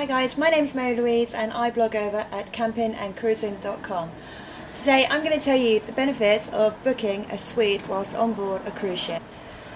Hi guys, my name's Mary Louise and I blog over at campingandcruising.com. Today I'm going to tell you the benefits of booking a suite whilst on board a cruise ship.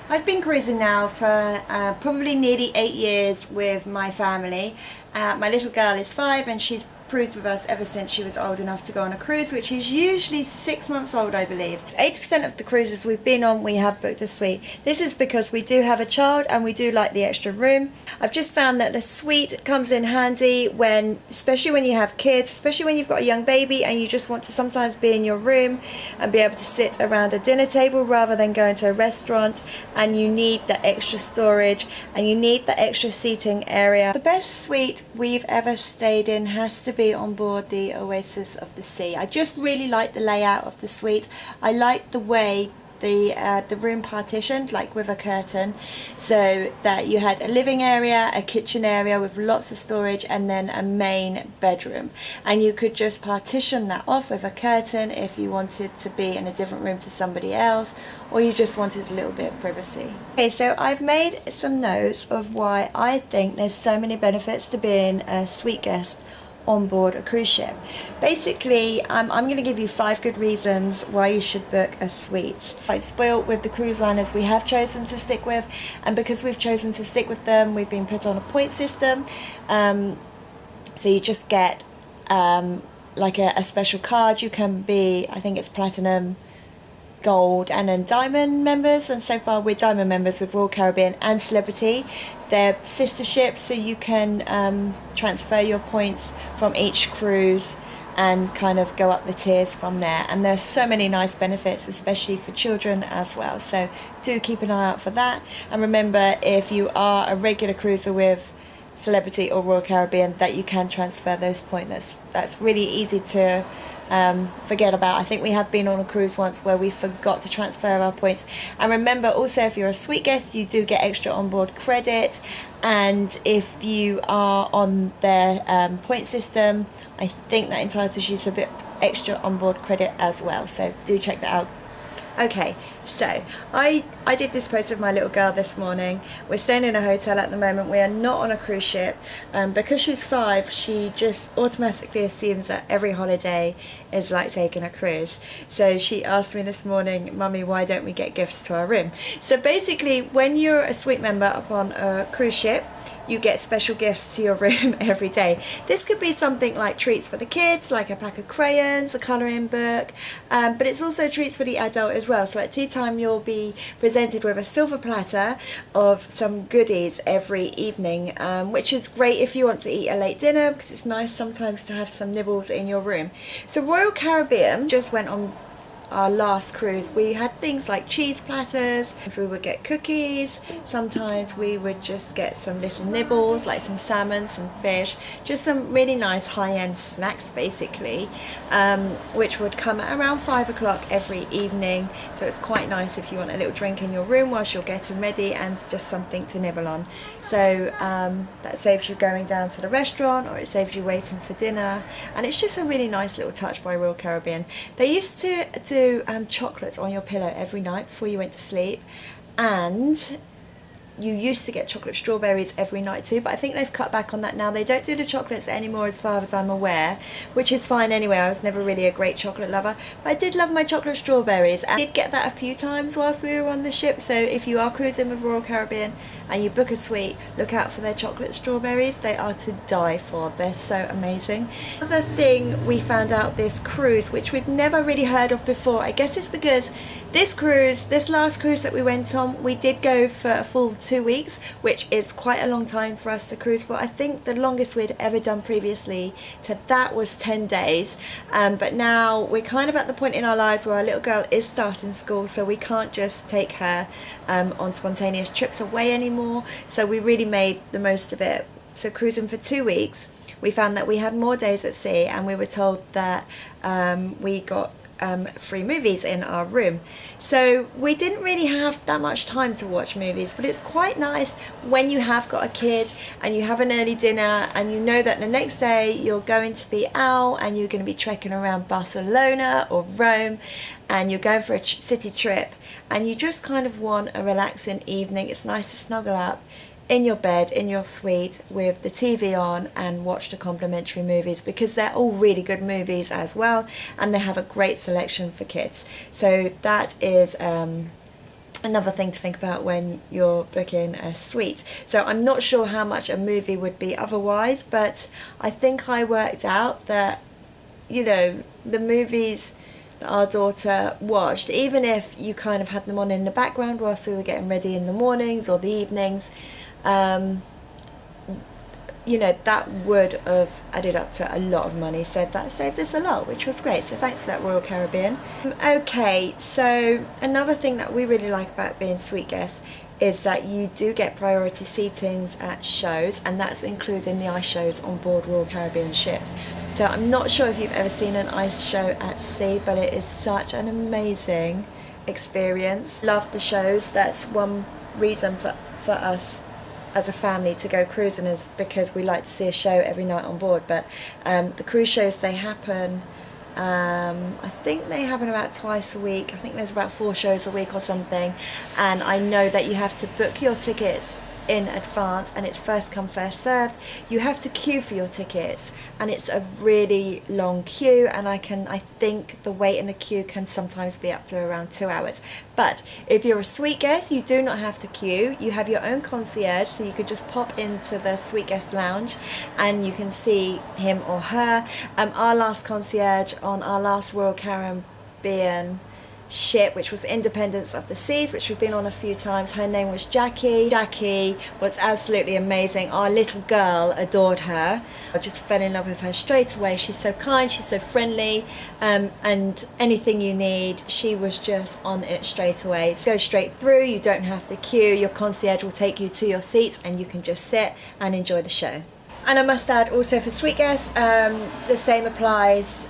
I've been cruising now for probably nearly 8 years with my family. My little girl is 5 and she's cruised with us ever since she was old enough to go on a cruise, which is usually 6 months old, I believe. 80% of the cruises we've been on, we have booked a suite. This is because we do have a child and we do like the extra room. I've just found that the suite comes in handy when, especially when you have kids, especially when you've got a young baby and you just want to sometimes be in your room and be able to sit around a dinner table rather than going to a restaurant, and you need that extra storage and you need that extra seating area. The best suite we've ever stayed in has to be on board the Oasis of the Sea. I just really like the layout of the suite. I like the way the room partitioned, like with a curtain, so that you had a living area, a kitchen area with lots of storage, and then a main bedroom, and you could just partition that off with a curtain if you wanted to be in a different room to somebody else, or you just wanted a little bit of privacy. Okay, so I've made some notes of why I think there's so many benefits to being a suite guest on board a cruise ship. Basically, I'm going to give you 5 good reasons why you should book a suite. I'm spoiled with the cruise liners we have chosen to stick with, and because we've chosen to stick with them, we've been put on a point system. So you just get like a special card. You can be, I think it's platinum, gold, and then diamond members, and so far we're diamond members with Royal Caribbean and Celebrity. They're sister ships, so you can transfer your points from each cruise and kind of go up the tiers from there, and there's so many nice benefits, especially for children as well, so do keep an eye out for that. And remember, if you are a regular cruiser with Celebrity or Royal Caribbean, that you can transfer those points. That's really easy to forget about. I think we have been on a cruise once where we forgot to transfer our points. And remember also, if you're a suite guest, you do get extra onboard credit, and if you are on their point system, I think that entitles you to a bit extra onboard credit as well, so do check that out. Okay, so I did this post with my little girl this morning. We're staying in a hotel at the moment. We are not on a cruise ship. Because she's 5, she just automatically assumes that every holiday is like taking a cruise. So she asked me this morning, "Mummy, why don't we get gifts to our room?" So basically, when you're a suite member upon a cruise ship, you get special gifts to your room every day. This could be something like treats for the kids, like a pack of crayons, a colouring book, but it's also treats for the adult as well. So at tea time, you'll be presented with a silver platter of some goodies every evening, which is great if you want to eat a late dinner, because it's nice sometimes to have some nibbles in your room. So Royal Caribbean just went on our last cruise. We had things like cheese platters, so we would get cookies, sometimes we would just get some little nibbles like some salmon, some fish, just some really nice high-end snacks basically, which would come at around 5 o'clock every evening. So it's quite nice if you want a little drink in your room whilst you're getting ready and just something to nibble on. So that saves you going down to the restaurant, or it saves you waiting for dinner, and it's just a really nice little touch by Royal Caribbean. They used to do chocolates on your pillow every night before you went to sleep, and you used to get chocolate strawberries every night too, but I think they've cut back on that now. They don't do the chocolates anymore as far as I'm aware, which is fine anyway. I was never really a great chocolate lover, but I did love my chocolate strawberries, and I did get that a few times whilst we were on the ship. So if you are cruising with Royal Caribbean and you book a suite, look out for their chocolate strawberries. They are to die for. They're so amazing. Another thing we found out this cruise, which we'd never really heard of before, I guess it's because this last cruise that we went on, we did go for a full 2 weeks, which is quite a long time for us to cruise for. I think the longest we'd ever done previously to that was 10 days, but now we're kind of at the point in our lives where our little girl is starting school, so we can't just take her on spontaneous trips away anymore, so we really made the most of it. So cruising for 2 weeks, we found that we had more days at sea, and we were told that we got free movies in our room. So we didn't really have that much time to watch movies, but it's quite nice when you have got a kid and you have an early dinner and you know that the next day you're going to be out and you're going to be trekking around Barcelona or Rome, and you're going for a city trip and you just kind of want a relaxing evening. It's nice to snuggle up in your bed, in your suite, with the TV on and watch the complimentary movies, because they're all really good movies as well, and they have a great selection for kids. So that is another thing to think about when you're booking a suite. So I'm not sure how much a movie would be otherwise, but I think I worked out that, you know, the movies that our daughter watched, even if you kind of had them on in the background whilst we were getting ready in the mornings or the evenings, you know, that would have added up to a lot of money. So that saved us a lot, which was great. So thanks to that, Royal Caribbean. Okay, so another thing that we really like about being suite guests is that you do get priority seatings at shows, and that's including the ice shows on board Royal Caribbean ships. So I'm not sure if you've ever seen an ice show at sea, but it is such an amazing experience. Love the shows. That's one reason for us as a family to go cruising, is because we like to see a show every night on board. But the cruise shows, they happen, I think they happen about twice a week. I think there's about 4 shows a week or something, and I know that you have to book your tickets in advance, and it's first come first served. You have to queue for your tickets, and it's a really long queue, and I think the wait in the queue can sometimes be up to around 2 hours. But if you're a suite guest, you do not have to queue. You have your own concierge, so you could just pop into the suite guest lounge and you can see him or her. Our last concierge on our last Royal Caribbean ship, which was Independence of the Seas, which we've been on a few times, her name was Jackie. Jackie was absolutely amazing. Our little girl adored her. I just fell in love with her straight away. She's so kind, she's so friendly, and anything you need, she was just on it straight away. So go straight through, you don't have to queue. Your concierge will take you to your seats and you can just sit and enjoy the show. And I must add, also for suite guests, the same applies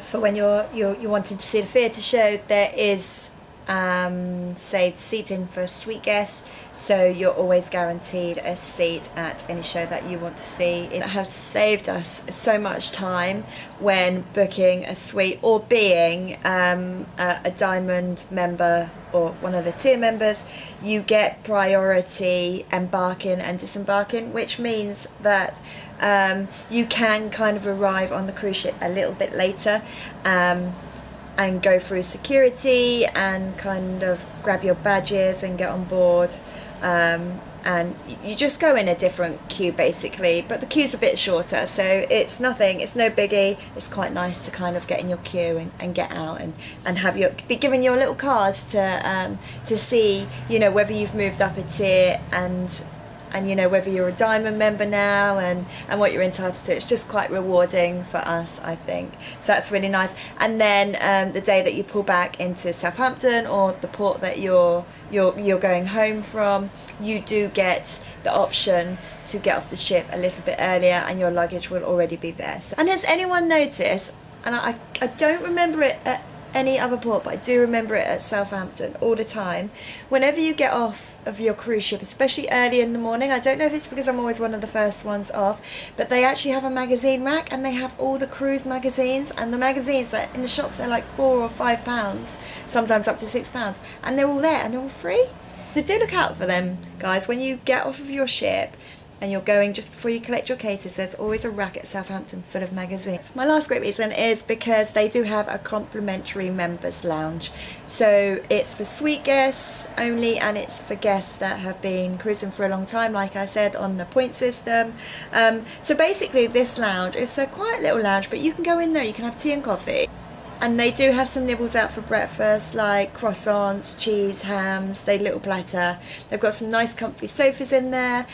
for when you're wanting to see the theatre show. There is, say, seating for suite guests, so you're always guaranteed a seat at any show that you want to see. It has saved us so much time when booking a suite or being a Diamond member or one of the tier members. You get priority embarking and disembarking, which means that you can kind of arrive on the cruise ship a little bit later and go through security and kind of grab your badges and get on board, and you just go in a different queue basically, but the queue's a bit shorter, so it's nothing, it's no biggie. It's quite nice to kind of get in your queue and get out and have be given your little cards to see, you know, whether you've moved up a tier and you know, whether you're a Diamond member now and what you're entitled to. It's just quite rewarding for us, I think. So that's really nice. And then the day that you pull back into Southampton or the port that you're going home from, you do get the option to get off the ship a little bit earlier, and your luggage will already be there. So, and has anyone noticed, and I don't remember it at any other port, but I do remember it at Southampton all the time, whenever you get off of your cruise ship, especially early in the morning, I don't know if it's because I'm always one of the first ones off, but they actually have a magazine rack and they have all the cruise magazines, and the magazines that in the shops they're like £4 or £5, sometimes up to £6, and they're all there and they're all free. So do look out for them, guys. When you get off of your ship and you're going, just before you collect your cases, there's always a rack at Southampton full of magazines. My last great reason is because they do have a complimentary members lounge. So it's for suite guests only, and it's for guests that have been cruising for a long time, like I said, on the point system. So basically this lounge is a quiet little lounge, but you can go in there, you can have tea and coffee. And they do have some nibbles out for breakfast, like croissants, cheese, hams, they little platter. They've got some nice comfy sofas in there.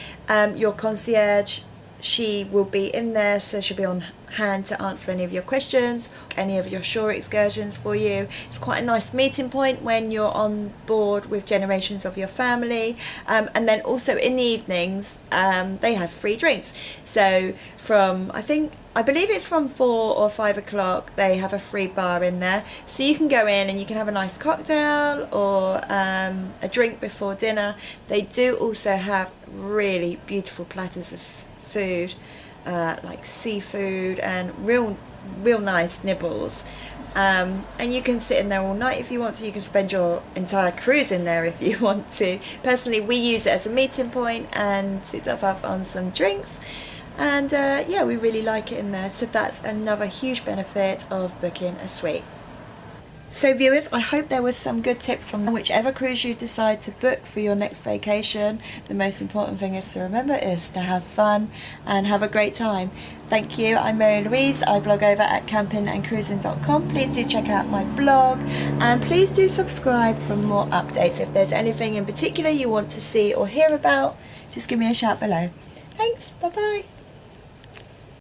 Your concierge, she will be in there, so she'll be on hand to answer any of your questions, any of your shore excursions for you. It's quite a nice meeting point when you're on board with generations of your family. And then also in the evenings, they have free drinks. So from, I believe it's from 4 or 5 o'clock, they have a free bar in there. So you can go in and you can have a nice cocktail or a drink before dinner. They do also have really beautiful platters of food, like seafood and real real nice nibbles. And you can sit in there all night if you want to. You can spend your entire cruise in there if you want to. Personally, we use it as a meeting point and to top up on some drinks. And yeah, we really like it in there. So that's another huge benefit of booking a suite. So viewers, I hope there was some good tips on whichever cruise you decide to book for your next vacation. The most important thing is to remember is to have fun and have a great time. Thank you. I'm Mary Louise. I blog over at campingandcruising.com. Please do check out my blog and please do subscribe for more updates. If there's anything in particular you want to see or hear about, just give me a shout below. Thanks. Bye bye.